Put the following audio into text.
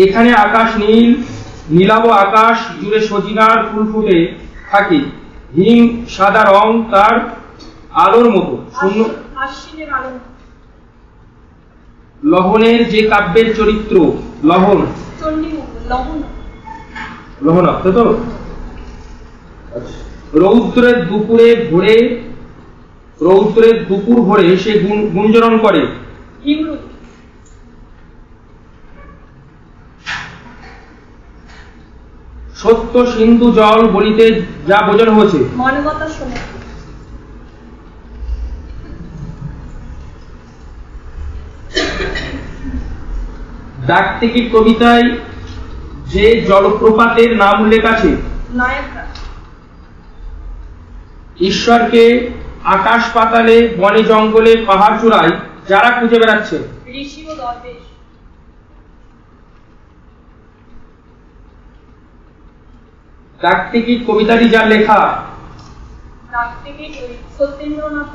এখানে আকাশ নীল, নীলাভ আকাশ জুড়ে সজিনার ফুল ফুটে থাকে, হিম সাদা রং তার আলোর মতো। শূন্য লহনের যে কাব্যের চরিত্র লহন, লহন তো রৌদ্রের দুপুর ভরে সে গুঞ্জরণ করে। সত্য সিন্ধু জল বলিতে যা বোঝানো হয়েছে ডাক টিকিট কবিতায় যে জলপ্রপাতের নাম উল্লেখ আছে ঈশ্বরকে আকাশ পাতালে বনে জঙ্গলে পাহাড় চূড়ায় যারা খুঁজে বেড়াচ্ছে ঋষি ও দরবেশ। ডাক টিকিট কবিতাটি যার লেখা ডাক টিকিট সত্যেন্দ্রনাথ।